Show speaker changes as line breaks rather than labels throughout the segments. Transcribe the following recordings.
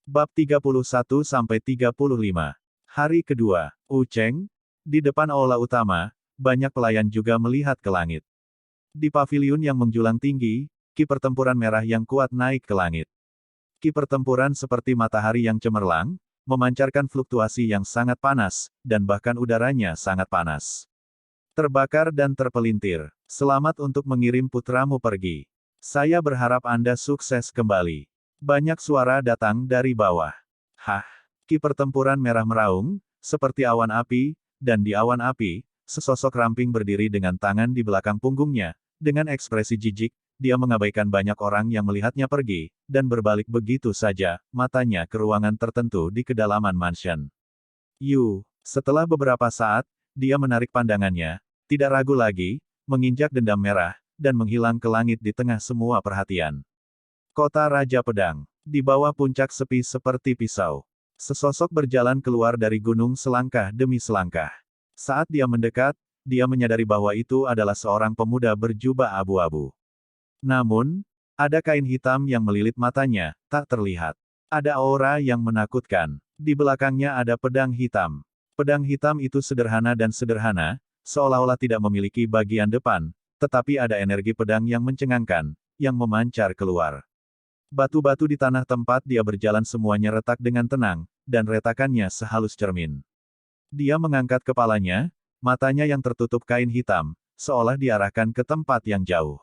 Bab 31-35. Hari kedua, Cheng, di depan aula utama, banyak pelayan juga melihat ke langit. Di paviliun yang menjulang tinggi, ki pertempuran merah yang kuat naik ke langit. Ki pertempuran seperti matahari yang cemerlang, memancarkan fluktuasi yang sangat panas, dan bahkan udaranya sangat panas. Terbakar dan terpelintir. Selamat untuk mengirim putramu pergi. Saya berharap Anda sukses kembali. Banyak suara datang dari bawah. Hah! Ki pertempuran merah meraung, seperti awan api, dan di awan api, sesosok ramping berdiri dengan tangan di belakang punggungnya. Dengan ekspresi jijik, dia mengabaikan banyak orang yang melihatnya pergi, dan berbalik begitu saja, matanya ke ruangan tertentu di kedalaman mansion. Setelah beberapa saat, dia menarik pandangannya, tidak ragu lagi, menginjak dendam merah, dan menghilang ke langit di tengah semua perhatian. Kota Raja Pedang. Di bawah puncak sepi seperti pisau. Sesosok berjalan keluar dari gunung selangkah demi selangkah. Saat dia mendekat, dia menyadari bahwa itu adalah seorang pemuda berjubah abu-abu. Namun, ada kain hitam yang melilit matanya, tak terlihat. Ada aura yang menakutkan. Di belakangnya ada pedang hitam. Pedang hitam itu sederhana dan sederhana, seolah-olah tidak memiliki bagian depan, tetapi ada energi pedang yang mencengangkan, yang memancar keluar. Batu-batu di tanah tempat dia berjalan semuanya retak dengan tenang, dan retakannya sehalus cermin. Dia mengangkat kepalanya, matanya yang tertutup kain hitam, seolah diarahkan ke tempat yang jauh.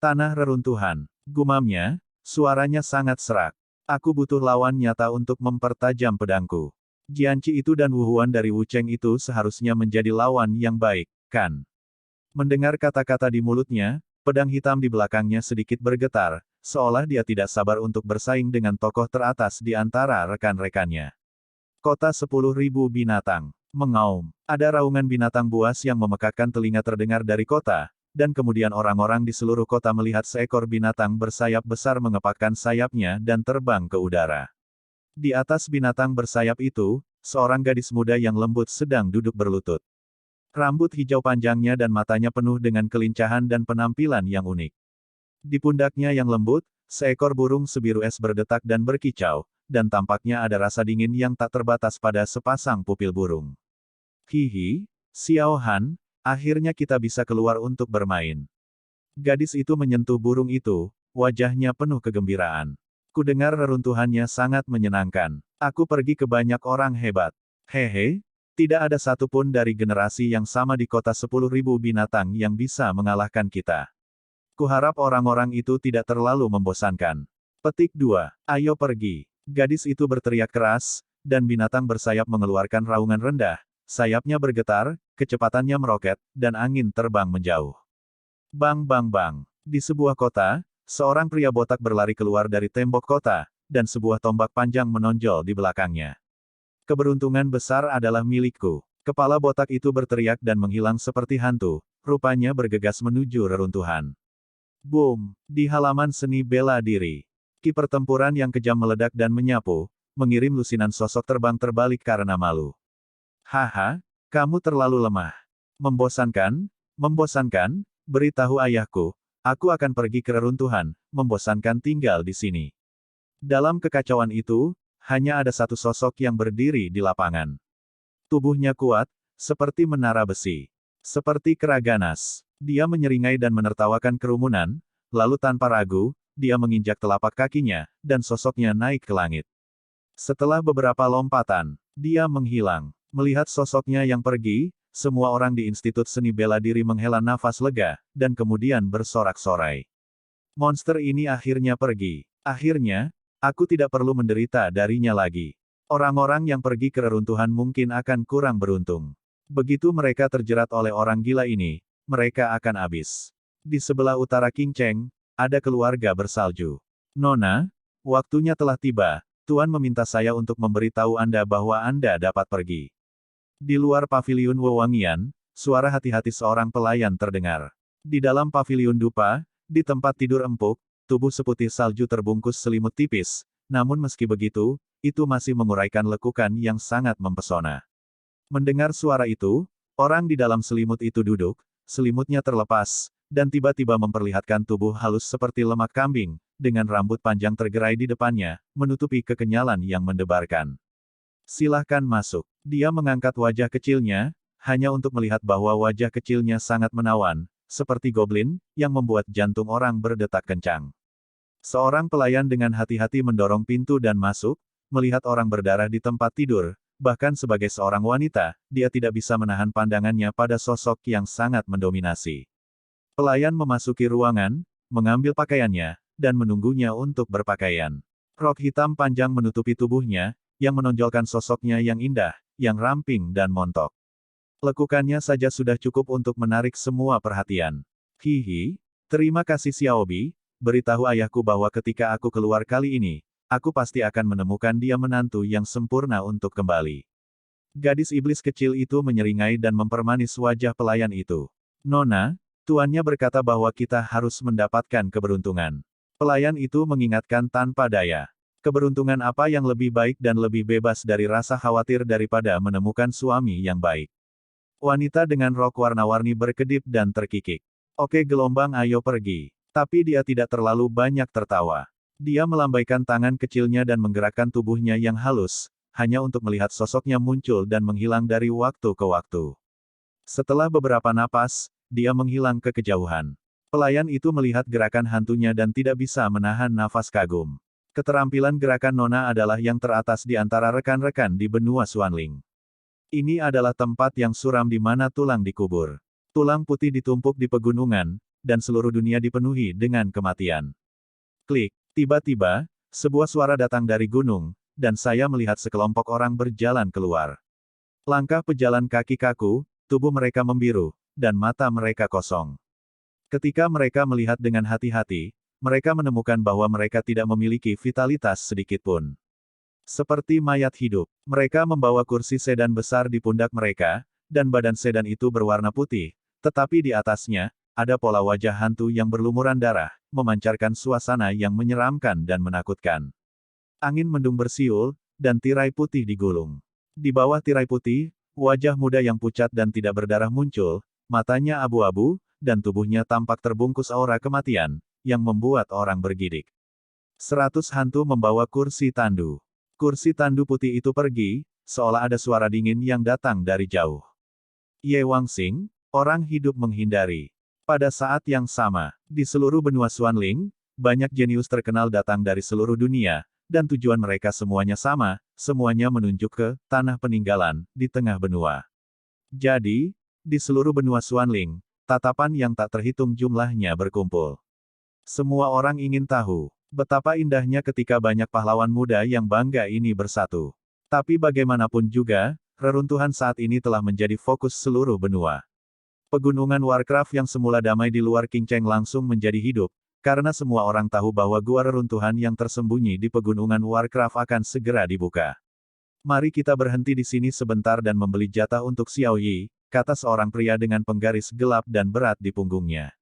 Tanah reruntuhan, gumamnya, suaranya sangat serak. Aku butuh lawan nyata untuk mempertajam pedangku. Jianqi itu dan Wu Huan dari Wu Cheng itu seharusnya menjadi lawan yang baik, kan? Mendengar kata-kata di mulutnya, pedang hitam di belakangnya sedikit bergetar, seolah dia tidak sabar untuk bersaing dengan tokoh teratas di antara rekan-rekannya. Kota 10.000 binatang. Mengaum. Ada raungan binatang buas yang memekakkan telinga terdengar dari kota, dan kemudian orang-orang di seluruh kota melihat seekor binatang bersayap besar mengepakkan sayapnya dan terbang ke udara. Di atas binatang bersayap itu, seorang gadis muda yang lembut sedang duduk berlutut. Rambut hijau panjangnya dan matanya penuh dengan kelincahan dan penampilan yang unik. Di pundaknya yang lembut, seekor burung sebiru es berdetak dan berkicau, dan tampaknya ada rasa dingin yang tak terbatas pada sepasang pupil burung. Hihi, Xiao Han, akhirnya kita bisa keluar untuk bermain. Gadis itu menyentuh burung itu, wajahnya penuh kegembiraan. Kudengar reruntuhannya sangat menyenangkan. Aku pergi ke banyak orang hebat. Hehe, tidak ada satupun dari generasi yang sama di kota 10.000 binatang yang bisa mengalahkan kita. Kuharap orang-orang itu tidak terlalu membosankan. Petik 2. Ayo pergi. Gadis itu berteriak keras, dan binatang bersayap mengeluarkan raungan rendah, sayapnya bergetar, kecepatannya meroket, dan angin terbang menjauh. Bang bang bang. Di sebuah kota, seorang pria botak berlari keluar dari tembok kota, dan sebuah tombak panjang menonjol di belakangnya. Keberuntungan besar adalah milikku. Kepala botak itu berteriak dan menghilang seperti hantu, rupanya bergegas menuju reruntuhan. Boom! Di halaman seni bela diri. Ki pertempuran yang kejam meledak dan menyapu, mengirim lusinan sosok terbang terbalik karena malu. Haha, kamu terlalu lemah. Membosankan? Membosankan? Beritahu ayahku, aku akan pergi ke reruntuhan, membosankan tinggal di sini. Dalam kekacauan itu, hanya ada satu sosok yang berdiri di lapangan. Tubuhnya kuat, seperti menara besi. Seperti keraganas. Dia menyeringai dan menertawakan kerumunan, lalu tanpa ragu, dia menginjak telapak kakinya, dan sosoknya naik ke langit. Setelah beberapa lompatan, dia menghilang. Melihat sosoknya yang pergi, semua orang di Institut Seni Bela Diri menghela nafas lega, dan kemudian bersorak-sorai. Monster ini akhirnya pergi. Akhirnya, aku tidak perlu menderita darinya lagi. Orang-orang yang pergi ke reruntuhan mungkin akan kurang beruntung. Begitu mereka terjerat oleh orang gila ini, mereka akan habis. Di sebelah utara Qingcheng, ada keluarga bersalju. Nona, waktunya telah tiba. Tuan meminta saya untuk memberitahu Anda bahwa Anda dapat pergi. Di luar paviliun wewangian, suara hati-hati seorang pelayan terdengar. Di dalam paviliun dupa, di tempat tidur empuk, tubuh seputih salju terbungkus selimut tipis, namun meski begitu, itu masih menguraikan lekukan yang sangat mempesona. Mendengar suara itu, orang di dalam selimut itu duduk, selimutnya terlepas, dan tiba-tiba memperlihatkan tubuh halus seperti lemak kambing, dengan rambut panjang tergerai di depannya, menutupi kekenyalan yang mendebarkan. Silahkan masuk. Dia mengangkat wajah kecilnya, hanya untuk melihat bahwa wajah kecilnya sangat menawan, seperti goblin, yang membuat jantung orang berdetak kencang. Seorang pelayan dengan hati-hati mendorong pintu dan masuk, melihat orang berdarah di tempat tidur, bahkan sebagai seorang wanita, dia tidak bisa menahan pandangannya pada sosok yang sangat mendominasi. Pelayan memasuki ruangan, mengambil pakaiannya, dan menunggunya untuk berpakaian. Rok hitam panjang menutupi tubuhnya, yang menonjolkan sosoknya yang indah, yang ramping dan montok. Lekukannya saja sudah cukup untuk menarik semua perhatian. Hihi, terima kasih Xiaobi, beritahu ayahku bahwa ketika aku keluar kali ini, aku pasti akan menemukan dia menantu yang sempurna untuk kembali. Gadis iblis kecil itu menyeringai dan mempermanis wajah pelayan itu. Nona, tuannya berkata bahwa kita harus mendapatkan keberuntungan. Pelayan itu mengingatkan tanpa daya. Keberuntungan apa yang lebih baik dan lebih bebas dari rasa khawatir daripada menemukan suami yang baik. Wanita dengan rok warna-warni berkedip dan terkikik. Oke gelombang ayo pergi. Tapi dia tidak terlalu banyak tertawa. Dia melambaikan tangan kecilnya dan menggerakkan tubuhnya yang halus, hanya untuk melihat sosoknya muncul dan menghilang dari waktu ke waktu. Setelah beberapa napas, dia menghilang ke kejauhan. Pelayan itu melihat gerakan hantunya dan tidak bisa menahan nafas kagum. Keterampilan gerakan Nona adalah yang teratas di antara rekan-rekan di benua Xuanling. Ini adalah tempat yang suram di mana tulang dikubur. Tulang putih ditumpuk di pegunungan, dan seluruh dunia dipenuhi dengan kematian. Klik, tiba-tiba, sebuah suara datang dari gunung, dan saya melihat sekelompok orang berjalan keluar. Langkah pejalan kaki kaku, tubuh mereka membiru, dan mata mereka kosong. Ketika mereka melihat dengan hati-hati, mereka menemukan bahwa mereka tidak memiliki vitalitas sedikitpun. Seperti mayat hidup, mereka membawa kursi sedan besar di pundak mereka, dan badan sedan itu berwarna putih, tetapi di atasnya, ada pola wajah hantu yang berlumuran darah, memancarkan suasana yang menyeramkan dan menakutkan. Angin mendung bersiul, dan tirai putih digulung. Di bawah tirai putih, wajah muda yang pucat dan tidak berdarah muncul, matanya abu-abu, dan tubuhnya tampak terbungkus aura kematian, yang membuat orang bergidik. 100 hantu membawa kursi tandu. Kursi tandu putih itu pergi, seolah ada suara dingin yang datang dari jauh. Ye Wangxing, orang hidup menghindari. Pada saat yang sama, di seluruh benua Xuanling, banyak jenius terkenal datang dari seluruh dunia, dan tujuan mereka semuanya sama, semuanya menunjuk ke tanah peninggalan di tengah benua. Jadi, di seluruh benua Xuanling, tatapan yang tak terhitung jumlahnya berkumpul. Semua orang ingin tahu, betapa indahnya ketika banyak pahlawan muda yang bangga ini bersatu. Tapi bagaimanapun juga, reruntuhan saat ini telah menjadi fokus seluruh benua. Pegunungan Warcraft yang semula damai di luar Qingcheng langsung menjadi hidup, karena semua orang tahu bahwa gua reruntuhan yang tersembunyi di pegunungan Warcraft akan segera dibuka. Mari kita berhenti di sini sebentar dan membeli jatah untuk Xiao Yi, kata seorang pria dengan penggaris gelap dan berat di punggungnya.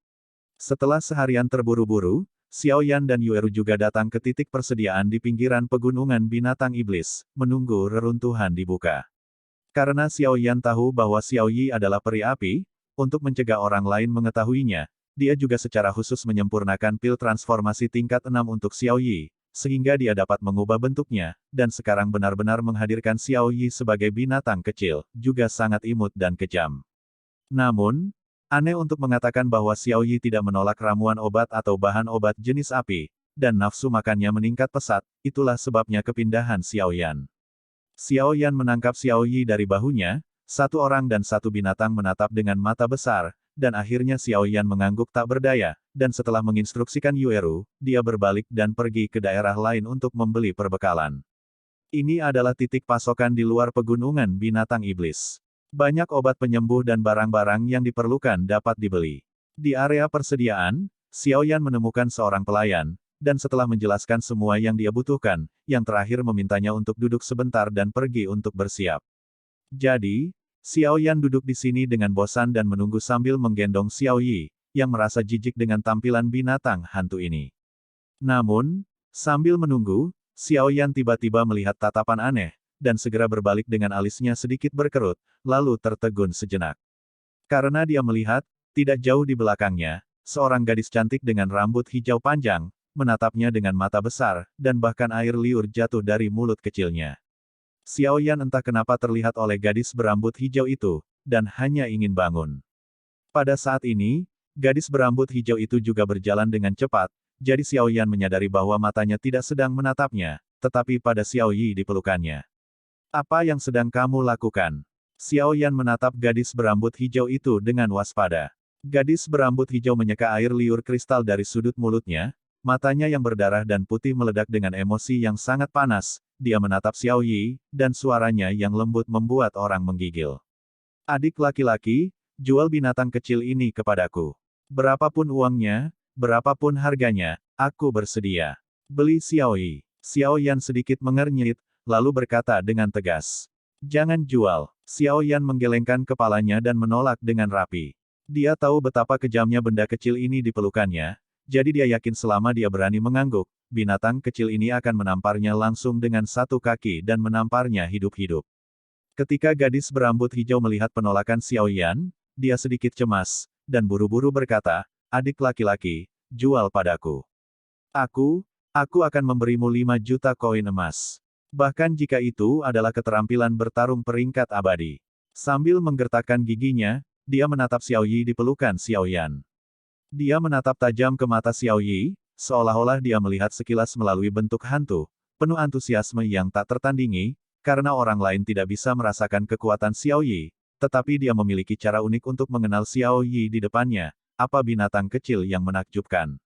Setelah seharian terburu-buru, Xiao Yan dan Yueru juga datang ke titik persediaan di pinggiran pegunungan binatang iblis, menunggu reruntuhan dibuka. Karena Xiao Yan tahu bahwa Xiao Yi adalah peri api, untuk mencegah orang lain mengetahuinya, dia juga secara khusus menyempurnakan pil transformasi tingkat 6 untuk Xiao Yi, sehingga dia dapat mengubah bentuknya, dan sekarang benar-benar menghadirkan Xiao Yi sebagai binatang kecil, juga sangat imut dan kejam. Namun, aneh untuk mengatakan bahwa Xiao Yi tidak menolak ramuan obat atau bahan obat jenis api, dan nafsu makannya meningkat pesat, itulah sebabnya kepindahan Xiao Yan. Xiao Yan menangkap Xiao Yi dari bahunya, satu orang dan satu binatang menatap dengan mata besar, dan akhirnya Xiao Yan mengangguk tak berdaya, dan setelah menginstruksikan Yueru, dia berbalik dan pergi ke daerah lain untuk membeli perbekalan. Ini adalah titik pasokan di luar pegunungan binatang iblis. Banyak obat penyembuh dan barang-barang yang diperlukan dapat dibeli. Di area persediaan, Xiao Yan menemukan seorang pelayan, dan setelah menjelaskan semua yang dia butuhkan, yang terakhir memintanya untuk duduk sebentar dan pergi untuk bersiap. Jadi, Xiao Yan duduk di sini dengan bosan dan menunggu sambil menggendong Xiao Yi, yang merasa jijik dengan tampilan binatang hantu ini. Namun, sambil menunggu, Xiao Yan tiba-tiba melihat tatapan aneh, dan segera berbalik dengan alisnya sedikit berkerut, lalu tertegun sejenak. Karena dia melihat, tidak jauh di belakangnya, seorang gadis cantik dengan rambut hijau panjang, menatapnya dengan mata besar, dan bahkan air liur jatuh dari mulut kecilnya. Xiao Yan entah kenapa terlihat oleh gadis berambut hijau itu, dan hanya ingin bangun. Pada saat ini, gadis berambut hijau itu juga berjalan dengan cepat, jadi Xiao Yan menyadari bahwa matanya tidak sedang menatapnya, tetapi pada Xiao Yi di pelukannya. Apa yang sedang kamu lakukan? Xiao Yan menatap gadis berambut hijau itu dengan waspada. Gadis berambut hijau menyeka air liur kristal dari sudut mulutnya, matanya yang berdarah dan putih meledak dengan emosi yang sangat panas, dia menatap Xiao Yi, dan suaranya yang lembut membuat orang menggigil. Adik laki-laki, jual binatang kecil ini kepadaku. Berapapun uangnya, berapapun harganya, aku bersedia. Beli Xiao Yi. Xiao Yan sedikit mengernyit, lalu berkata dengan tegas. Jangan jual. Xiao Yan menggelengkan kepalanya dan menolak dengan rapi. Dia tahu betapa kejamnya benda kecil ini di pelukannya, jadi dia yakin selama dia berani mengangguk, binatang kecil ini akan menamparnya langsung dengan satu kaki dan menamparnya hidup-hidup. Ketika gadis berambut hijau melihat penolakan Xiao Yan, dia sedikit cemas, dan buru-buru berkata, adik laki-laki, jual padaku. Aku akan memberimu 5 juta koin emas. Bahkan jika itu adalah keterampilan bertarung peringkat abadi. Sambil menggertakkan giginya, dia menatap Xiao Yi di pelukan Xiao Yan. Dia menatap tajam ke mata Xiao Yi, seolah-olah dia melihat sekilas melalui bentuk hantu, penuh antusiasme yang tak tertandingi, karena orang lain tidak bisa merasakan kekuatan Xiao Yi, tetapi dia memiliki cara unik untuk mengenal Xiao Yi di depannya, apa binatang kecil yang menakjubkan.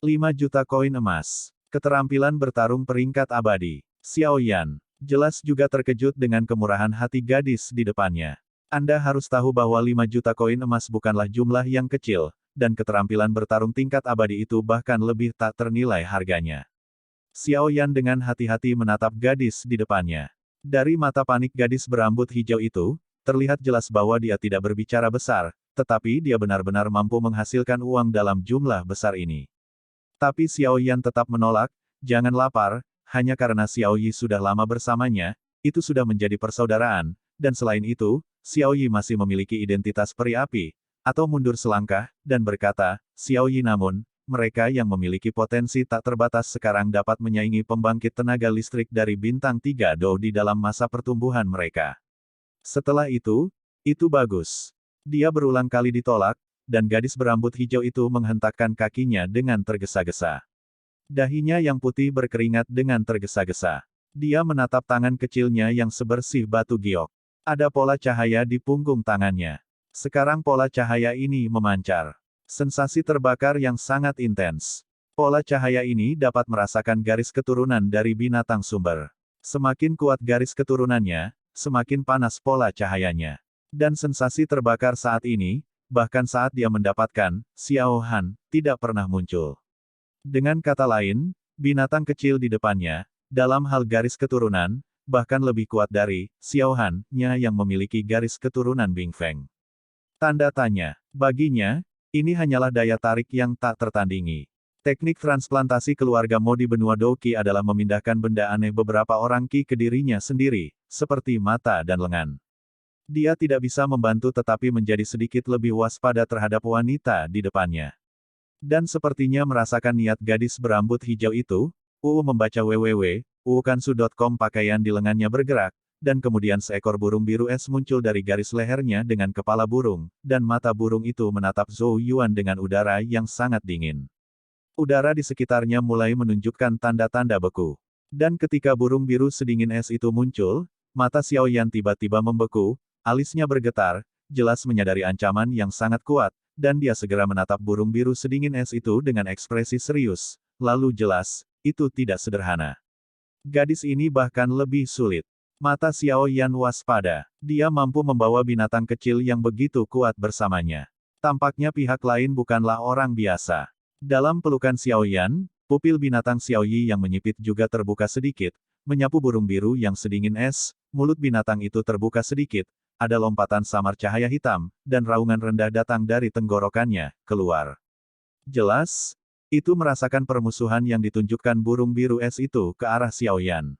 5 juta koin emas. Keterampilan bertarung peringkat abadi. Xiao Yan, jelas juga terkejut dengan kemurahan hati gadis di depannya. Anda harus tahu bahwa 5 juta koin emas bukanlah jumlah yang kecil, dan keterampilan bertarung tingkat abadi itu bahkan lebih tak ternilai harganya. Xiao Yan dengan hati-hati menatap gadis di depannya. Dari mata panik gadis berambut hijau itu, terlihat jelas bahwa dia tidak berbicara besar, tetapi dia benar-benar mampu menghasilkan uang dalam jumlah besar ini. Tapi Xiao Yan tetap menolak, jangan lapar, hanya karena Xiao Yi sudah lama bersamanya, itu sudah menjadi persaudaraan, dan selain itu, Xiao Yi masih memiliki identitas peri api, atau mundur selangkah, dan berkata, Xiao Yi namun, mereka yang memiliki potensi tak terbatas sekarang dapat menyaingi pembangkit tenaga listrik dari bintang 3 Do di dalam masa pertumbuhan mereka. Setelah itu bagus. Dia berulang kali ditolak, dan gadis berambut hijau itu menghentakkan kakinya dengan tergesa-gesa. Dahinya yang putih berkeringat dengan tergesa-gesa. Dia menatap tangan kecilnya yang sebersih batu giok. Ada pola cahaya di punggung tangannya. Sekarang pola cahaya ini memancar. Sensasi terbakar yang sangat intens. Pola cahaya ini dapat merasakan garis keturunan dari binatang sumber. Semakin kuat garis keturunannya, semakin panas pola cahayanya. Dan sensasi terbakar saat ini, bahkan saat dia mendapatkan, Xiao Han, tidak pernah muncul. Dengan kata lain, binatang kecil di depannya, dalam hal garis keturunan, bahkan lebih kuat dari Xiao Han-nya yang memiliki garis keturunan Bing Feng. Tanda tanya. Baginya, ini hanyalah daya tarik yang tak tertandingi. Teknik transplantasi keluarga Mo di benua Douqi adalah memindahkan benda aneh beberapa orang Qi ke dirinya sendiri, seperti mata dan lengan. Dia tidak bisa membantu tetapi menjadi sedikit lebih waspada terhadap wanita di depannya. Dan sepertinya merasakan niat gadis berambut hijau itu, membaca www.uukansu.com pakaian di lengannya bergerak, dan kemudian seekor burung biru es muncul dari garis lehernya dengan kepala burung, dan mata burung itu menatap Zhou Yuan dengan udara yang sangat dingin. Udara di sekitarnya mulai menunjukkan tanda-tanda beku. Dan ketika burung biru sedingin es itu muncul, mata Xiao Yan tiba-tiba membeku, alisnya bergetar, jelas menyadari ancaman yang sangat kuat, dan dia segera menatap burung biru sedingin es itu dengan ekspresi serius. Lalu jelas, itu tidak sederhana. Gadis ini bahkan lebih sulit. Mata Xiao Yan waspada. Dia mampu membawa binatang kecil yang begitu kuat bersamanya. Tampaknya pihak lain bukanlah orang biasa. Dalam pelukan Xiao Yan, pupil binatang Xiao Yi yang menyipit juga terbuka sedikit, menyapu burung biru yang sedingin es, mulut binatang itu terbuka sedikit, ada lompatan samar cahaya hitam, dan raungan rendah datang dari tenggorokannya, keluar. Jelas, itu merasakan permusuhan yang ditunjukkan burung biru es itu ke arah Xiao Yan.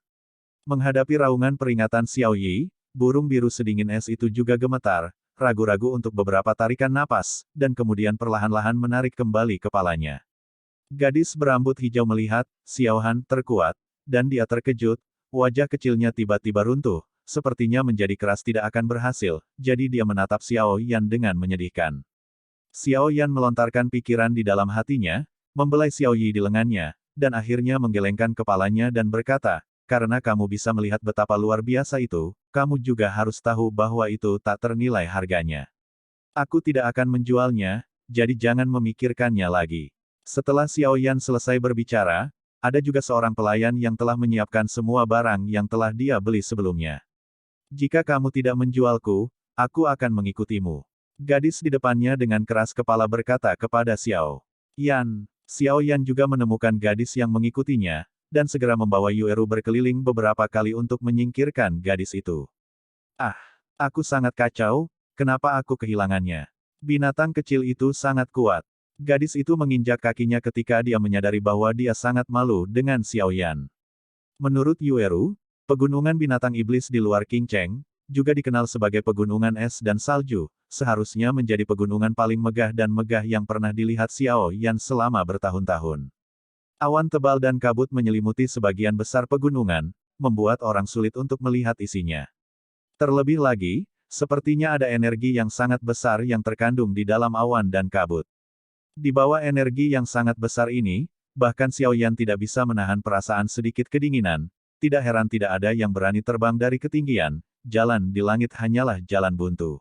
Menghadapi raungan peringatan Xiao Yi, burung biru sedingin es itu juga gemetar, ragu-ragu untuk beberapa tarikan napas, dan kemudian perlahan-lahan menarik kembali kepalanya. Gadis berambut hijau melihat Xiao Han terkuat, dan dia terkejut, wajah kecilnya tiba-tiba runtuh, sepertinya menjadi keras tidak akan berhasil, jadi dia menatap Xiao Yan dengan menyedihkan. Xiao Yan melontarkan pikiran di dalam hatinya, membelai Xiao Yi di lengannya, dan akhirnya menggelengkan kepalanya dan berkata, karena kamu bisa melihat betapa luar biasa itu, kamu juga harus tahu bahwa itu tak ternilai harganya. Aku tidak akan menjualnya, jadi jangan memikirkannya lagi. Setelah Xiao Yan selesai berbicara, ada juga seorang pelayan yang telah menyiapkan semua barang yang telah dia beli sebelumnya. Jika kamu tidak menjualku, aku akan mengikutimu. Gadis di depannya dengan keras kepala berkata kepada Xiao Yan. Xiao Yan juga menemukan gadis yang mengikutinya, dan segera membawa Yueru berkeliling beberapa kali untuk menyingkirkan gadis itu. Ah, aku sangat kacau, kenapa aku kehilangannya? Binatang kecil itu sangat kuat. Gadis itu menginjak kakinya ketika dia menyadari bahwa dia sangat malu dengan Xiao Yan. Menurut Yueru, pegunungan binatang iblis di luar Qingcheng, juga dikenal sebagai pegunungan es dan salju, seharusnya menjadi pegunungan paling megah dan megah yang pernah dilihat Xiao Yan selama bertahun-tahun. Awan tebal dan kabut menyelimuti sebagian besar pegunungan, membuat orang sulit untuk melihat isinya. Terlebih lagi, sepertinya ada energi yang sangat besar yang terkandung di dalam awan dan kabut. Di bawah energi yang sangat besar ini, bahkan Xiao Yan tidak bisa menahan perasaan sedikit kedinginan, tidak heran tidak ada yang berani terbang dari ketinggian, jalan di langit hanyalah jalan buntu.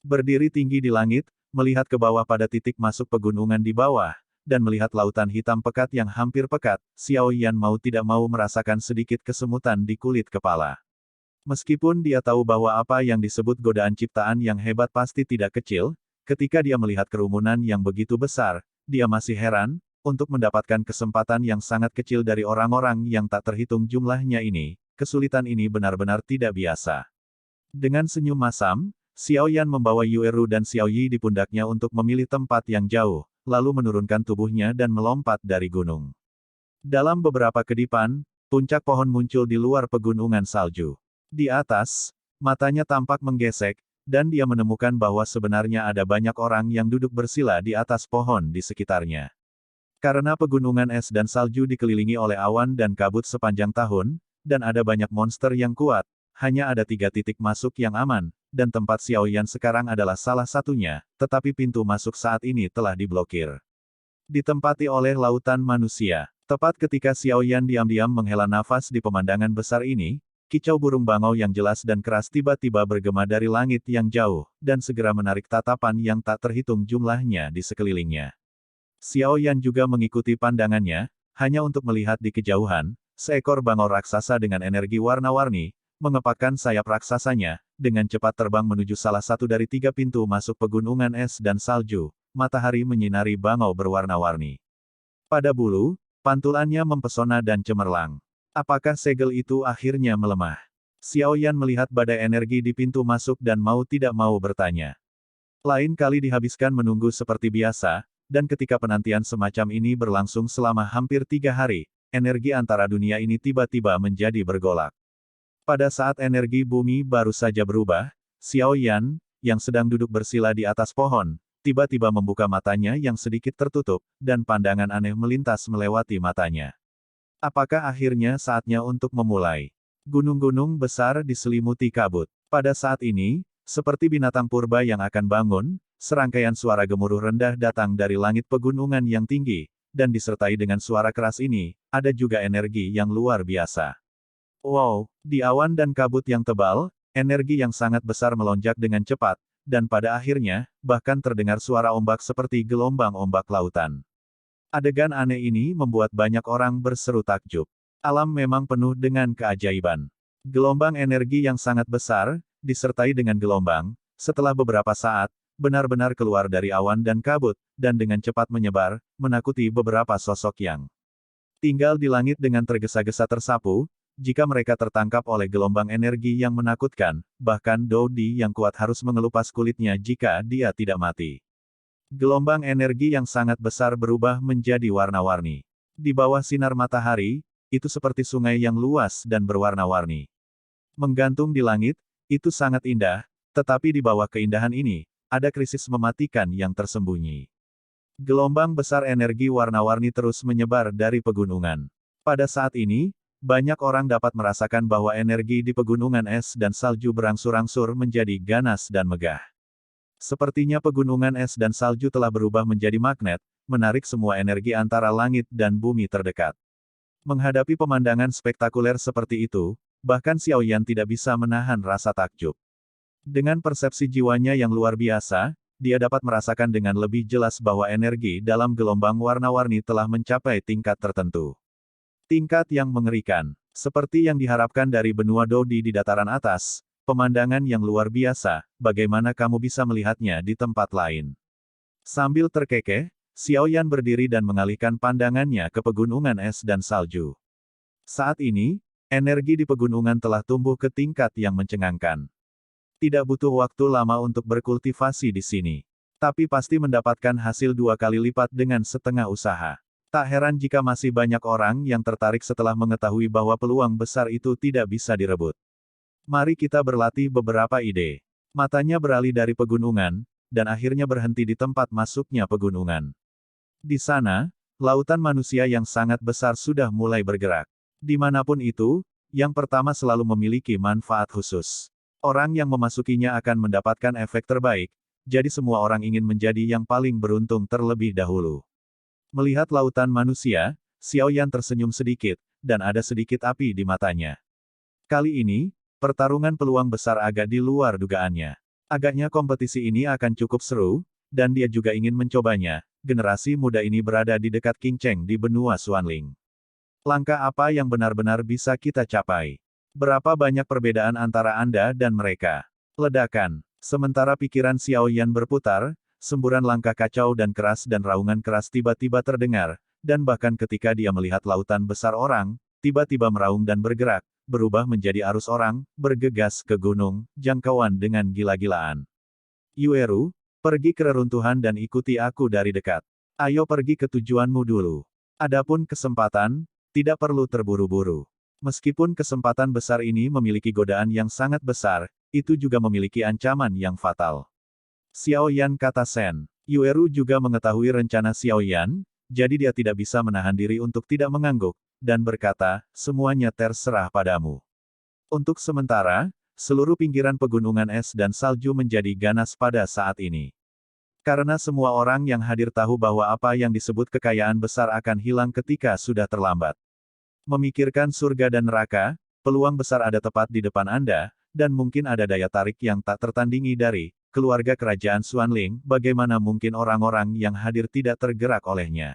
Berdiri tinggi di langit, melihat ke bawah pada titik masuk pegunungan di bawah, dan melihat lautan hitam pekat yang hampir pekat, Xiao Yan mau tidak mau merasakan sedikit kesemutan di kulit kepala. Meskipun dia tahu bahwa apa yang disebut godaan ciptaan yang hebat pasti tidak kecil, ketika dia melihat kerumunan yang begitu besar, dia masih heran, untuk mendapatkan kesempatan yang sangat kecil dari orang-orang yang tak terhitung jumlahnya ini, kesulitan ini benar-benar tidak biasa. Dengan senyum masam, Xiao Yan membawa Yueru dan Xiao Yi di pundaknya untuk memilih tempat yang jauh, lalu menurunkan tubuhnya dan melompat dari gunung. Dalam beberapa kedipan, puncak pohon muncul di luar pegunungan salju. Di atas, matanya tampak menggesek, dan dia menemukan bahwa sebenarnya ada banyak orang yang duduk bersila di atas pohon di sekitarnya. Karena pegunungan es dan salju dikelilingi oleh awan dan kabut sepanjang tahun, dan ada banyak monster yang kuat, hanya ada 3 titik masuk yang aman, dan tempat Xiao Yan sekarang adalah salah satunya, tetapi pintu masuk saat ini telah diblokir. Ditempati oleh lautan manusia. Tepat ketika Xiao Yan diam-diam menghela nafas di pemandangan besar ini, kicau burung bangau yang jelas dan keras tiba-tiba bergema dari langit yang jauh, dan segera menarik tatapan yang tak terhitung jumlahnya di sekelilingnya. Xiao Yan juga mengikuti pandangannya, hanya untuk melihat di kejauhan, seekor bangau raksasa dengan energi warna-warni, mengepakkan sayap raksasanya, dengan cepat terbang menuju salah satu dari 3 pintu masuk pegunungan es dan salju, matahari menyinari bangau berwarna-warni. Pada bulu, pantulannya mempesona dan cemerlang. Apakah segel itu akhirnya melemah? Xiao Yan melihat badai energi di pintu masuk dan mau tidak mau bertanya. Lain kali dihabiskan menunggu seperti biasa, dan ketika penantian semacam ini berlangsung selama hampir 3 hari, energi antara dunia ini tiba-tiba menjadi bergolak. Pada saat energi bumi baru saja berubah, Xiao Yan, yang sedang duduk bersila di atas pohon, tiba-tiba membuka matanya yang sedikit tertutup, dan pandangan aneh melintas melewati matanya. Apakah akhirnya saatnya untuk memulai? Gunung-gunung besar diselimuti kabut. Pada saat ini, seperti binatang purba yang akan bangun, serangkaian suara gemuruh rendah datang dari langit pegunungan yang tinggi, dan disertai dengan suara keras ini, ada juga energi yang luar biasa. Wow, di awan dan kabut yang tebal, energi yang sangat besar melonjak dengan cepat, dan pada akhirnya, bahkan terdengar suara ombak seperti gelombang ombak lautan. Adegan aneh ini membuat banyak orang berseru takjub. Alam memang penuh dengan keajaiban. Gelombang energi yang sangat besar, disertai dengan gelombang, setelah beberapa saat, benar-benar keluar dari awan dan kabut, dan dengan cepat menyebar, menakuti beberapa sosok yang tinggal di langit dengan tergesa-gesa tersapu. Jika mereka tertangkap oleh gelombang energi yang menakutkan, bahkan Dodi yang kuat harus mengelupas kulitnya jika dia tidak mati. Gelombang energi yang sangat besar berubah menjadi warna-warni. Di bawah sinar matahari, itu seperti sungai yang luas dan berwarna-warni. Menggantung di langit, itu sangat indah, Tetapi di bawah keindahan ini, ada krisis mematikan yang tersembunyi. Gelombang besar energi warna-warni terus menyebar dari pegunungan. Pada saat ini, banyak orang dapat merasakan bahwa energi di pegunungan es dan salju berangsur-angsur menjadi ganas dan megah. Sepertinya pegunungan es dan salju telah berubah menjadi magnet, menarik semua energi antara langit dan bumi terdekat. Menghadapi pemandangan spektakuler seperti itu, bahkan Xiao Yan tidak bisa menahan rasa takjub. Dengan persepsi jiwanya yang luar biasa, dia dapat merasakan dengan lebih jelas bahwa energi dalam gelombang warna-warni telah mencapai tingkat tertentu. Tingkat yang mengerikan. Seperti yang diharapkan dari benua Dodi di dataran atas, pemandangan yang luar biasa, bagaimana kamu bisa melihatnya di tempat lain? Sambil terkekeh, Xiao Yan berdiri dan mengalihkan pandangannya ke pegunungan es dan salju. Saat ini, energi di pegunungan telah tumbuh ke tingkat yang mencengangkan. Tidak butuh waktu lama untuk berkultivasi di sini. Tapi pasti mendapatkan hasil 2 kali lipat dengan setengah usaha. Tak heran jika masih banyak orang yang tertarik setelah mengetahui bahwa peluang besar itu tidak bisa direbut. Mari kita berlatih beberapa ide. Matanya beralih dari pegunungan, dan akhirnya berhenti di tempat masuknya pegunungan. Di sana, lautan manusia yang sangat besar sudah mulai bergerak. Dimanapun itu, yang pertama selalu memiliki manfaat khusus. Orang yang memasukinya akan mendapatkan efek terbaik, jadi semua orang ingin menjadi yang paling beruntung terlebih dahulu. Melihat lautan manusia, Xiao Yan tersenyum sedikit, dan ada sedikit api di matanya. Kali ini, pertarungan peluang besar agak di luar dugaannya. Agaknya kompetisi ini akan cukup seru, dan dia juga ingin mencobanya. Generasi muda ini berada di dekat King Cheng di benua Xuanling. Langkah apa yang benar-benar bisa kita capai? Berapa banyak perbedaan antara Anda dan mereka? Ledakan. Sementara pikiran Xiao Yan berputar, semburan langkah kacau dan keras dan raungan keras tiba-tiba terdengar, dan bahkan ketika dia melihat lautan besar orang, tiba-tiba meraung dan bergerak, berubah menjadi arus orang, bergegas ke gunung, jangkauan dengan gila-gilaan. Yueru, pergi ke reruntuhan dan ikuti aku dari dekat. Ayo pergi ke tujuanmu dulu. Adapun kesempatan, tidak perlu terburu-buru. Meskipun kesempatan besar ini memiliki godaan yang sangat besar, itu juga memiliki ancaman yang fatal. Xiao Yan, kata Shen. Yueru juga mengetahui rencana Xiao Yan, jadi dia tidak bisa menahan diri untuk tidak mengangguk, dan berkata, semuanya terserah padamu. Untuk sementara, seluruh pinggiran pegunungan es dan salju menjadi ganas pada saat ini. Karena semua orang yang hadir tahu bahwa apa yang disebut kekayaan besar akan hilang ketika sudah terlambat. Memikirkan surga dan neraka, peluang besar ada tepat di depan Anda, dan mungkin ada daya tarik yang tak tertandingi dari keluarga kerajaan Xuanling, bagaimana mungkin orang-orang yang hadir tidak tergerak olehnya.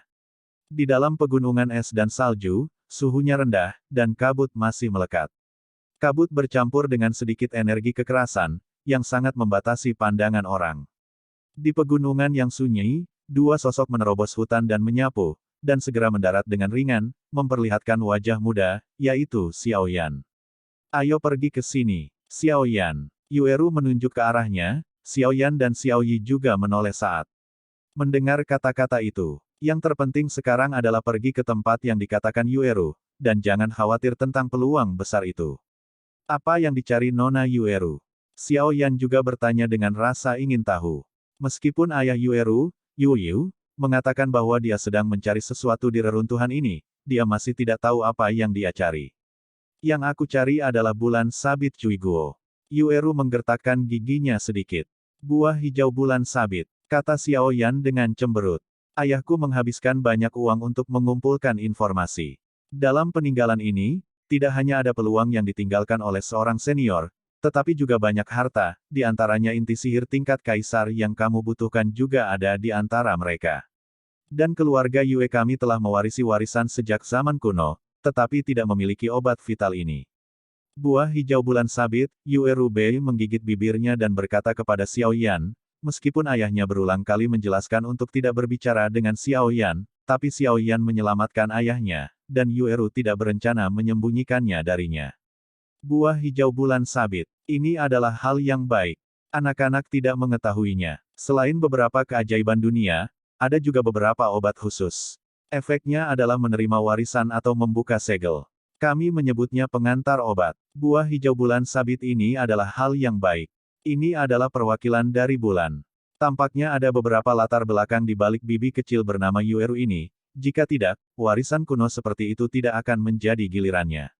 Di dalam pegunungan es dan salju, suhunya rendah, dan kabut masih melekat. Kabut bercampur dengan sedikit energi kekerasan, yang sangat membatasi pandangan orang. Di pegunungan yang sunyi, 2 sosok menerobos hutan dan menyapu, dan segera mendarat dengan ringan, memperlihatkan wajah muda, yaitu Xiao Yan. Ayo pergi ke sini, Xiao Yan. Yueru menunjuk ke arahnya, Xiao Yan dan Xiao Yi juga menoleh saat mendengar kata-kata itu. Yang terpenting sekarang adalah pergi ke tempat yang dikatakan Yueru, dan jangan khawatir tentang peluang besar itu. Apa yang dicari Nona Yueru? Xiao Yan juga bertanya dengan rasa ingin tahu. Meskipun ayah Yueru, Yu, mengatakan bahwa dia sedang mencari sesuatu di reruntuhan ini, dia masih tidak tahu apa yang dia cari. Yang aku cari adalah bulan sabit Cui Guo. Yueru menggertakkan giginya sedikit. Buah hijau bulan sabit, kata Xiao Yan dengan cemberut. Ayahku menghabiskan banyak uang untuk mengumpulkan informasi. Dalam peninggalan ini, tidak hanya ada peluang yang ditinggalkan oleh seorang senior, tetapi juga banyak harta, di antaranya inti sihir tingkat kaisar yang kamu butuhkan juga ada di antara mereka. Dan keluarga Yue kami telah mewarisi warisan sejak zaman kuno, tetapi tidak memiliki obat vital ini. Buah hijau bulan sabit, Yue Rubei menggigit bibirnya dan berkata kepada Xiao Yan, meskipun ayahnya berulang kali menjelaskan untuk tidak berbicara dengan Xiao Yan, tapi Xiao Yan menyelamatkan ayahnya, dan Yueru tidak berencana menyembunyikannya darinya. Buah hijau bulan sabit, ini adalah hal yang baik. Anak-anak tidak mengetahuinya. Selain beberapa keajaiban dunia, ada juga beberapa obat khusus. Efeknya adalah menerima warisan atau membuka segel. Kami menyebutnya pengantar obat. Buah hijau bulan sabit ini adalah hal yang baik. Ini adalah perwakilan dari bulan. Tampaknya ada beberapa latar belakang di balik bibi kecil bernama Yueru ini, jika tidak, warisan kuno seperti itu tidak akan menjadi gilirannya.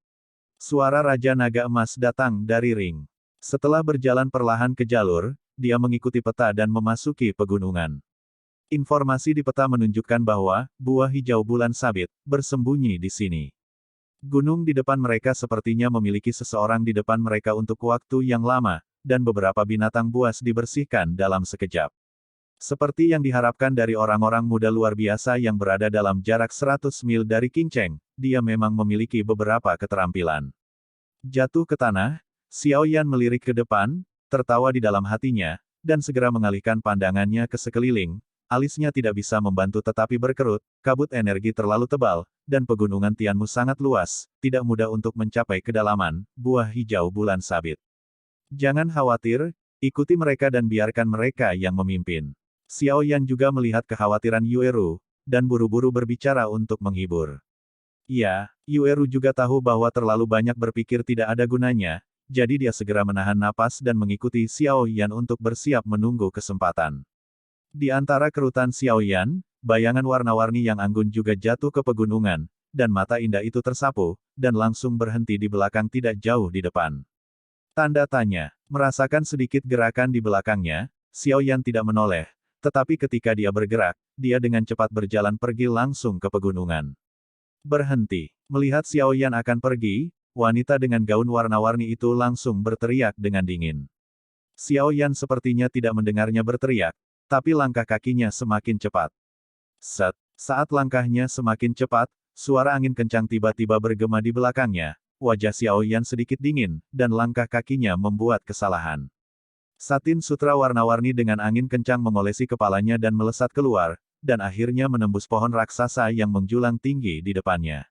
Suara Raja Naga Emas datang dari ring. Setelah berjalan perlahan ke jalur, dia mengikuti peta dan memasuki pegunungan. Informasi di peta menunjukkan bahwa buah hijau bulan sabit bersembunyi di sini. Gunung di depan mereka sepertinya memiliki seseorang di depan mereka untuk waktu yang lama, dan beberapa binatang buas dibersihkan dalam sekejap. Seperti yang diharapkan dari orang-orang muda luar biasa yang berada dalam jarak 100 mil dari King Cheng, dia memang memiliki beberapa keterampilan. Jatuh ke tanah, Xiao Yan melirik ke depan, tertawa di dalam hatinya, dan segera mengalihkan pandangannya ke sekeliling. Alisnya tidak bisa membantu tetapi berkerut, kabut energi terlalu tebal, dan pegunungan Tianmu sangat luas, tidak mudah untuk mencapai kedalaman, buah hijau bulan sabit. Jangan khawatir, ikuti mereka dan biarkan mereka yang memimpin. Xiao Yan juga melihat kekhawatiran Yueru, dan buru-buru berbicara untuk menghibur. Ya, Yueru juga tahu bahwa terlalu banyak berpikir tidak ada gunanya, jadi dia segera menahan napas dan mengikuti Xiao Yan untuk bersiap menunggu kesempatan. Di antara kerutan Xiao Yan, bayangan warna-warni yang anggun juga jatuh ke pegunungan, dan mata indah itu tersapu, dan langsung berhenti di belakang tidak jauh di depan. Tanda tanya. Merasakan sedikit gerakan di belakangnya, Xiao Yan tidak menoleh, tetapi ketika dia bergerak, dia dengan cepat berjalan pergi langsung ke pegunungan. Berhenti. Melihat Xiao Yan akan pergi, wanita dengan gaun warna-warni itu langsung berteriak dengan dingin. Xiao Yan sepertinya tidak mendengarnya berteriak, tapi langkah kakinya semakin cepat. Saat langkahnya semakin cepat, suara angin kencang tiba-tiba bergema di belakangnya, wajah Xiao Yan sedikit dingin, dan langkah kakinya membuat kesalahan. Satin sutra warna-warni dengan angin kencang mengolesi kepalanya dan melesat keluar, dan akhirnya menembus pohon raksasa yang menjulang tinggi di depannya.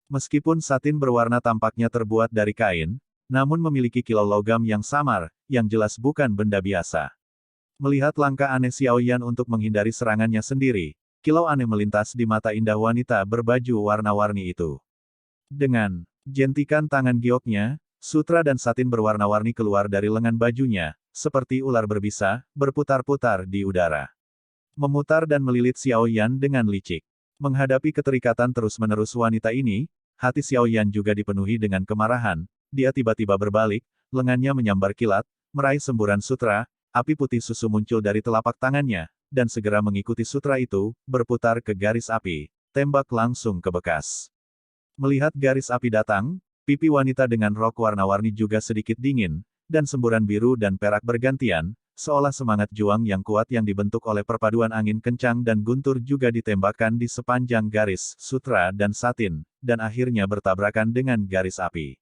Meskipun satin berwarna tampaknya terbuat dari kain, namun memiliki kilau logam yang samar, yang jelas bukan benda biasa. Melihat langkah aneh Xiao Yan untuk menghindari serangannya sendiri, kilau aneh melintas di mata indah wanita berbaju warna-warni itu. Dengan jentikan tangan gioknya, sutra dan satin berwarna-warni keluar dari lengan bajunya, seperti ular berbisa, berputar-putar di udara. Memutar dan melilit Xiao Yan dengan licik. Menghadapi keterikatan terus-menerus wanita ini, hati Xiao Yan juga dipenuhi dengan kemarahan. Dia tiba-tiba berbalik, lengannya menyambar kilat, meraih semburan sutra, api putih susu muncul dari telapak tangannya, dan segera mengikuti sutra itu, berputar ke garis api, tembak langsung ke bekas. Melihat garis api datang, pipi wanita dengan rok warna-warni juga sedikit dingin, dan semburan biru dan perak bergantian, seolah semangat juang yang kuat yang dibentuk oleh perpaduan angin kencang dan guntur juga ditembakkan di sepanjang garis sutra dan satin, dan akhirnya bertabrakan dengan garis api.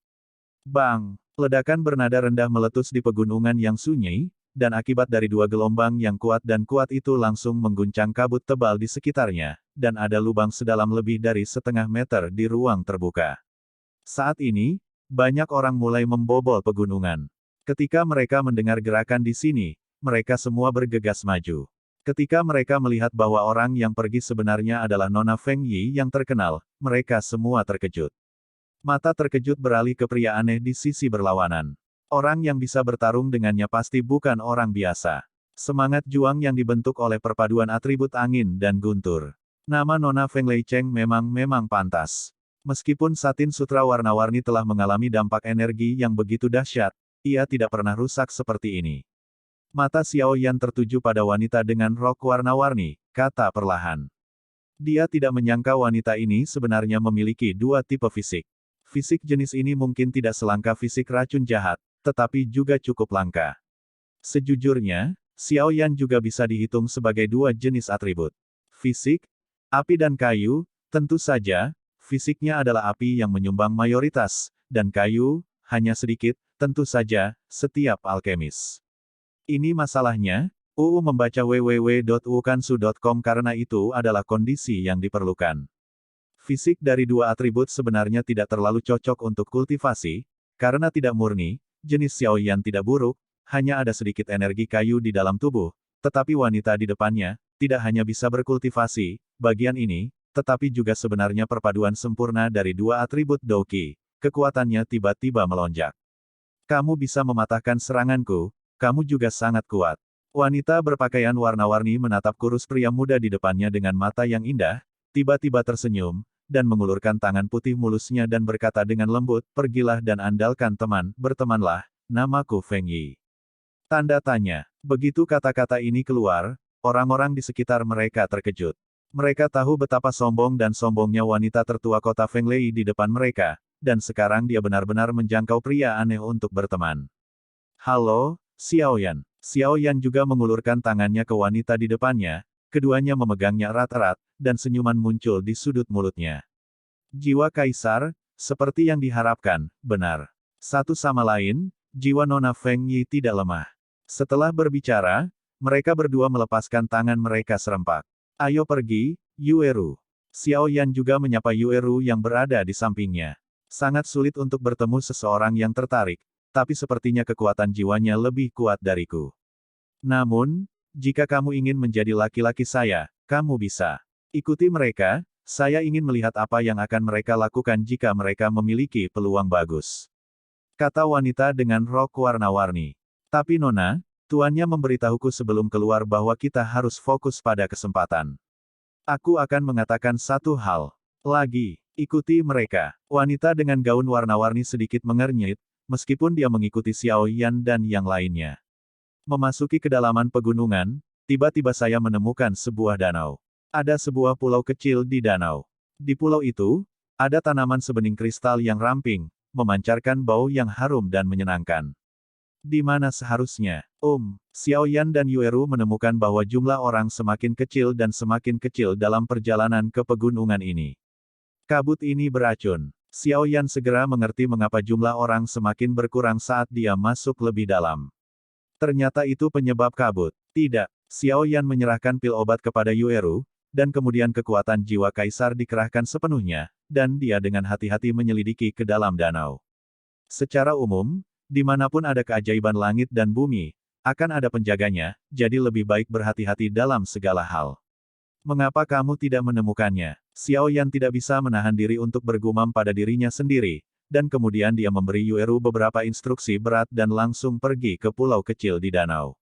Bang! Ledakan bernada rendah meletus di pegunungan yang sunyi, dan akibat dari dua gelombang yang kuat itu langsung mengguncang kabut tebal di sekitarnya, dan ada lubang sedalam lebih dari setengah meter di ruang terbuka. Saat ini, banyak orang mulai membobol pegunungan. Ketika mereka mendengar gerakan di sini, mereka semua bergegas maju. Ketika mereka melihat bahwa orang yang pergi sebenarnya adalah Nona Feng Yi yang terkenal, mereka semua terkejut. Mata terkejut beralih ke pria aneh di sisi berlawanan. Orang yang bisa bertarung dengannya pasti bukan orang biasa. Semangat juang yang dibentuk oleh perpaduan atribut angin dan guntur. Nama Nona Feng Lei Cheng memang pantas. Meskipun satin sutra warna-warni telah mengalami dampak energi yang begitu dahsyat, ia tidak pernah rusak seperti ini. Mata Xiao Yan tertuju pada wanita dengan rok warna-warni, kata perlahan. Dia tidak menyangka wanita ini sebenarnya memiliki dua tipe fisik. Fisik jenis ini mungkin tidak selangka fisik racun jahat, tetapi juga cukup langka. Sejujurnya, Xiao Yan juga bisa dihitung sebagai dua jenis atribut. Fisik, api dan kayu, tentu saja, fisiknya adalah api yang menyumbang mayoritas, dan kayu, hanya sedikit, tentu saja, setiap alkemis. Ini masalahnya, membaca www.ukansu.com karena itu adalah kondisi yang diperlukan. Fisik dari dua atribut sebenarnya tidak terlalu cocok untuk kultivasi, karena tidak murni, jenis Xiao Yan tidak buruk, hanya ada sedikit energi kayu di dalam tubuh, tetapi wanita di depannya, tidak hanya bisa berkultivasi, bagian ini, tetapi juga sebenarnya perpaduan sempurna dari dua atribut Douqi, kekuatannya tiba-tiba melonjak. Kamu bisa mematahkan seranganku, kamu juga sangat kuat. Wanita berpakaian warna-warni menatap kurus pria muda di depannya dengan mata yang indah, tiba-tiba tersenyum, dan mengulurkan tangan putih mulusnya dan berkata dengan lembut, pergilah dan andalkan teman, bertemanlah, namaku Feng Yi. Tanda tanya. Begitu kata-kata ini keluar, orang-orang di sekitar mereka terkejut. Mereka tahu betapa sombong dan sombongnya wanita tertua kota Feng Lei di depan mereka, dan sekarang dia benar-benar menjangkau pria aneh untuk berteman. Halo, Xiao Yan. Xiao Yan juga mengulurkan tangannya ke wanita di depannya, keduanya memegangnya erat-erat, dan senyuman muncul di sudut mulutnya. Jiwa kaisar, seperti yang diharapkan, benar. Satu sama lain, jiwa Nona Feng Yi tidak lemah. Setelah berbicara, mereka berdua melepaskan tangan mereka serempak. Ayo pergi, Yueru. Xiao Yan juga menyapa Yueru yang berada di sampingnya. Sangat sulit untuk bertemu seseorang yang tertarik, tapi sepertinya kekuatan jiwanya lebih kuat dariku. Namun, jika kamu ingin menjadi laki-laki saya, kamu bisa. Ikuti mereka, saya ingin melihat apa yang akan mereka lakukan jika mereka memiliki peluang bagus. Kata wanita dengan rok warna-warni. Tapi Nona, tuannya memberitahuku sebelum keluar bahwa kita harus fokus pada kesempatan. Aku akan mengatakan satu hal. Lagi, ikuti mereka. Wanita dengan gaun warna-warni sedikit mengernyit, meskipun dia mengikuti Xiao Yan dan yang lainnya. Memasuki kedalaman pegunungan, tiba-tiba saya menemukan sebuah danau. Ada sebuah pulau kecil di danau. Di pulau itu, ada tanaman sebening kristal yang ramping, memancarkan bau yang harum dan menyenangkan. Di mana seharusnya, Xiao Yan dan Yueru menemukan bahwa jumlah orang semakin kecil dan semakin kecil dalam perjalanan ke pegunungan ini. Kabut ini beracun. Xiao Yan segera mengerti mengapa jumlah orang semakin berkurang saat dia masuk lebih dalam. Ternyata itu penyebab kabut. Tidak, Xiao Yan menyerahkan pil obat kepada Yueru, dan kemudian kekuatan jiwa kaisar dikerahkan sepenuhnya, dan dia dengan hati-hati menyelidiki ke dalam danau. Secara umum, dimanapun ada keajaiban langit dan bumi, akan ada penjaganya, jadi lebih baik berhati-hati dalam segala hal. Mengapa kamu tidak menemukannya? Xiao Yan tidak bisa menahan diri untuk bergumam pada dirinya sendiri, dan kemudian dia memberi Yueru beberapa instruksi berat dan langsung pergi ke pulau kecil di danau.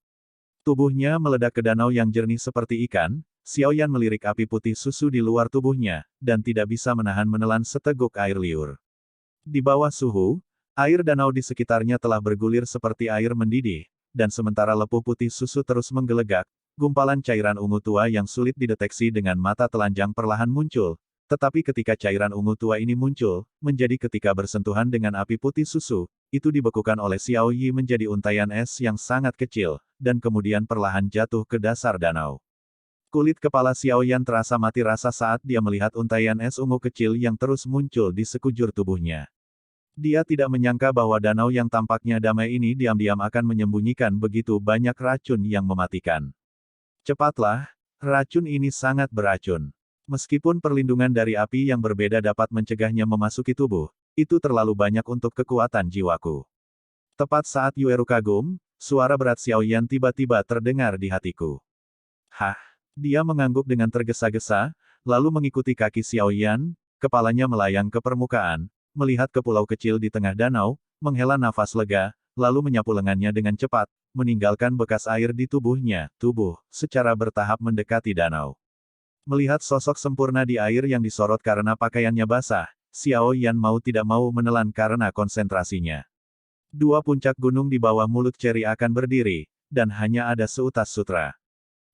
Tubuhnya meledak ke danau yang jernih seperti ikan. Xiao Yan melirik api putih susu di luar tubuhnya, dan tidak bisa menahan menelan seteguk air liur. Di bawah suhu, air danau di sekitarnya telah bergulir seperti air mendidih, dan sementara lepuh putih susu terus menggelegak, gumpalan cairan ungu tua yang sulit dideteksi dengan mata telanjang perlahan muncul, tetapi ketika cairan ungu tua ini muncul, menjadi ketika bersentuhan dengan api putih susu, itu dibekukan oleh Xiao Yi menjadi untaian es yang sangat kecil, dan kemudian perlahan jatuh ke dasar danau. Kulit kepala Xiao Yan terasa mati rasa saat dia melihat untaian es ungu kecil yang terus muncul di sekujur tubuhnya. Dia tidak menyangka bahwa danau yang tampaknya damai ini diam-diam akan menyembunyikan begitu banyak racun yang mematikan. Cepatlah, racun ini sangat beracun. Meskipun perlindungan dari api yang berbeda dapat mencegahnya memasuki tubuh, itu terlalu banyak untuk kekuatan jiwaku. Tepat saat Yueru kagum, suara berat Xiao Yan tiba-tiba terdengar di hatiku. Hah? Dia mengangguk dengan tergesa-gesa, lalu mengikuti kaki Xiao Yan, kepalanya melayang ke permukaan, melihat ke pulau kecil di tengah danau, menghela nafas lega, lalu menyapu lengannya dengan cepat, meninggalkan bekas air di tubuhnya, secara bertahap mendekati danau. Melihat sosok sempurna di air yang disorot karena pakaiannya basah, Xiao Yan mau tidak mau menelan karena konsentrasinya. Dua puncak gunung di bawah mulut Cherry akan berdiri, dan hanya ada seutas sutra.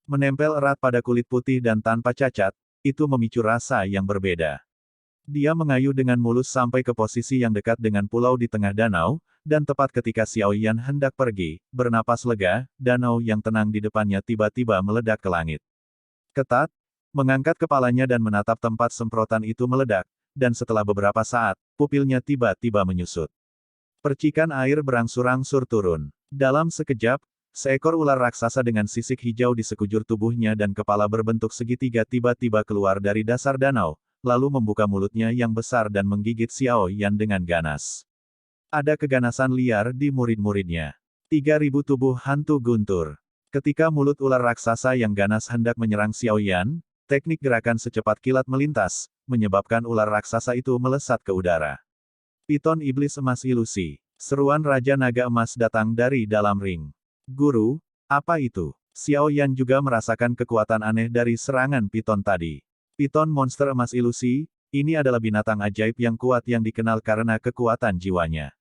Menempel erat pada kulit putih dan tanpa cacat, itu memicu rasa yang berbeda. Dia mengayuh dengan mulus sampai ke posisi yang dekat dengan pulau di tengah danau, dan tepat ketika Xiao Yan hendak pergi, bernapas lega, danau yang tenang di depannya tiba-tiba meledak ke langit. Ketat, mengangkat kepalanya dan menatap tempat semprotan itu meledak, dan setelah beberapa saat, pupilnya tiba-tiba menyusut. Percikan air berangsur-angsur turun. Dalam sekejap, seekor ular raksasa dengan sisik hijau di sekujur tubuhnya dan kepala berbentuk segitiga tiba-tiba keluar dari dasar danau, lalu membuka mulutnya yang besar dan menggigit Xiao Yan dengan ganas. Ada keganasan liar di murid-muridnya. 3.000 tubuh hantu guntur. Ketika mulut ular raksasa yang ganas hendak menyerang Xiao Yan, teknik gerakan secepat kilat melintas, menyebabkan ular raksasa itu melesat ke udara. Piton Iblis Emas Ilusi. Seruan Raja Naga Emas datang dari dalam ring. Guru, apa itu? Xiao Yan juga merasakan kekuatan aneh dari serangan piton tadi. Piton monster emas ilusi, ini adalah binatang ajaib yang kuat yang dikenal karena kekuatan jiwanya.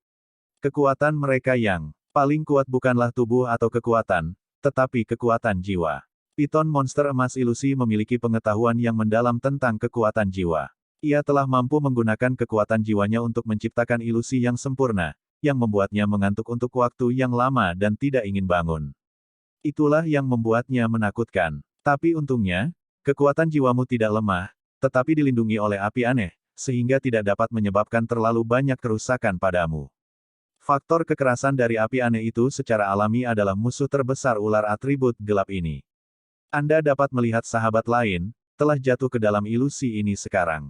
Kekuatan mereka yang paling kuat bukanlah tubuh atau kekuatan, tetapi kekuatan jiwa. Piton monster emas ilusi memiliki pengetahuan yang mendalam tentang kekuatan jiwa. Ia telah mampu menggunakan kekuatan jiwanya untuk menciptakan ilusi yang sempurna, yang membuatnya mengantuk untuk waktu yang lama dan tidak ingin bangun. Itulah yang membuatnya menakutkan. Tapi untungnya, kekuatan jiwamu tidak lemah, tetapi dilindungi oleh api aneh, sehingga tidak dapat menyebabkan terlalu banyak kerusakan padamu. Faktor kekerasan dari api aneh itu secara alami adalah musuh terbesar ular atribut gelap ini. Anda dapat melihat sahabat lain, telah jatuh ke dalam ilusi ini sekarang.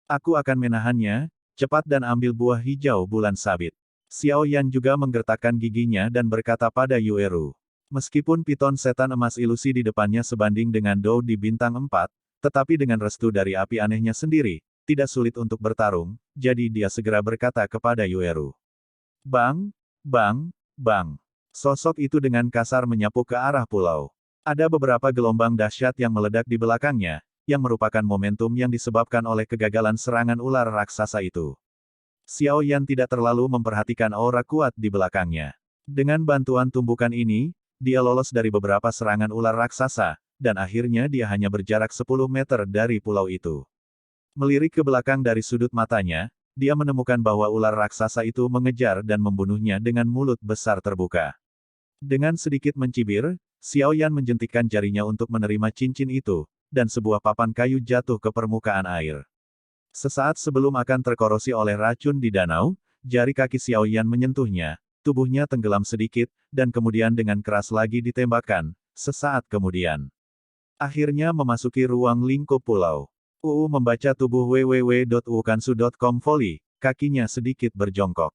Aku akan menahannya, cepat dan ambil buah hijau bulan sabit. Xiao Yan juga menggertakkan giginya dan berkata pada Yueru. Meskipun piton setan emas ilusi di depannya sebanding dengan Dou di bintang 4, tetapi dengan restu dari api anehnya sendiri, tidak sulit untuk bertarung, jadi dia segera berkata kepada Yueru. Bang, bang, bang. Sosok itu dengan kasar menyapu ke arah pulau. Ada beberapa gelombang dahsyat yang meledak di belakangnya, yang merupakan momentum yang disebabkan oleh kegagalan serangan ular raksasa itu. Xiao Yan tidak terlalu memperhatikan aura kuat di belakangnya. Dengan bantuan tumbukan ini, dia lolos dari beberapa serangan ular raksasa, dan akhirnya dia hanya berjarak 10 meter dari pulau itu. Melirik ke belakang dari sudut matanya, dia menemukan bahwa ular raksasa itu mengejar dan membunuhnya dengan mulut besar terbuka. Dengan sedikit mencibir, Xiao Yan menjentikkan jarinya untuk menerima cincin itu, dan sebuah papan kayu jatuh ke permukaan air. Sesaat sebelum akan terkorosi oleh racun di danau, jari kaki Xiao Yan menyentuhnya. Tubuhnya tenggelam sedikit, dan kemudian dengan keras lagi ditembakkan, sesaat kemudian. Akhirnya memasuki ruang lingkup pulau. Membaca tubuh www.ukansu.com volley, kakinya sedikit berjongkok.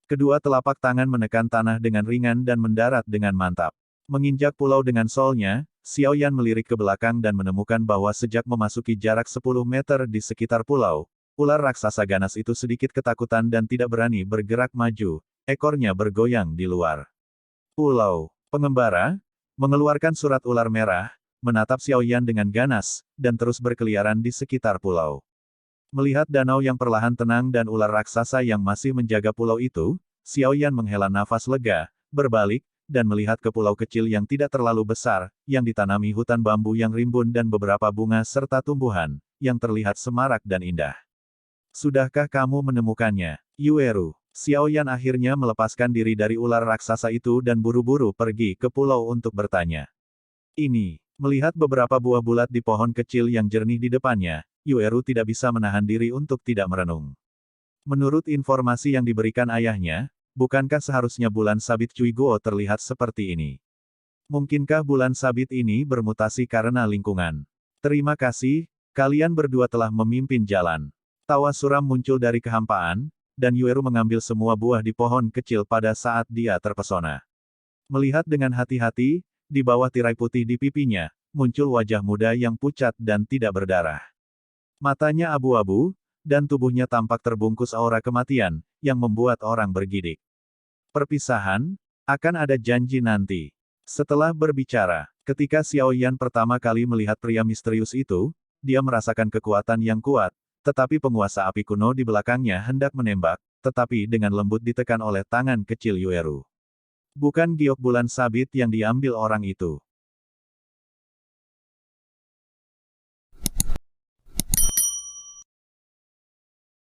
Kedua telapak tangan menekan tanah dengan ringan dan mendarat dengan mantap. Menginjak pulau dengan solnya, Xiao Yan melirik ke belakang dan menemukan bahwa sejak memasuki jarak 10 meter di sekitar pulau, ular raksasa ganas itu sedikit ketakutan dan tidak berani bergerak maju. Ekornya bergoyang di luar pulau. Pengembara mengeluarkan surat ular merah, menatap Xiao Yan dengan ganas, dan terus berkeliaran di sekitar pulau. Melihat danau yang perlahan tenang dan ular raksasa yang masih menjaga pulau itu, Xiao Yan menghela nafas lega, berbalik, dan melihat ke pulau kecil yang tidak terlalu besar, yang ditanami hutan bambu yang rimbun dan beberapa bunga serta tumbuhan, yang terlihat semarak dan indah. Sudahkah kamu menemukannya, Yueru? Xiao Yan akhirnya melepaskan diri dari ular raksasa itu dan buru-buru pergi ke pulau untuk bertanya. Ini, melihat beberapa buah bulat di pohon kecil yang jernih di depannya, Yueru tidak bisa menahan diri untuk tidak merenung. Menurut informasi yang diberikan ayahnya, bukankah seharusnya bulan sabit Cui Guo terlihat seperti ini? Mungkinkah bulan sabit ini bermutasi karena lingkungan? Terima kasih, kalian berdua telah memimpin jalan. Tawa suram muncul dari kehampaan, dan Yueru mengambil semua buah di pohon kecil pada saat dia terpesona. Melihat dengan hati-hati, di bawah tirai putih di pipinya, muncul wajah muda yang pucat dan tidak berdarah. Matanya abu-abu, dan tubuhnya tampak terbungkus aura kematian, yang membuat orang bergidik. Perpisahan, akan ada janji nanti. Setelah berbicara, ketika Xiao Yan pertama kali melihat pria misterius itu, dia merasakan kekuatan yang kuat, tetapi penguasa api kuno di belakangnya hendak menembak, tetapi dengan lembut ditekan oleh tangan kecil Yueru. Bukan giok bulan sabit yang diambil orang itu.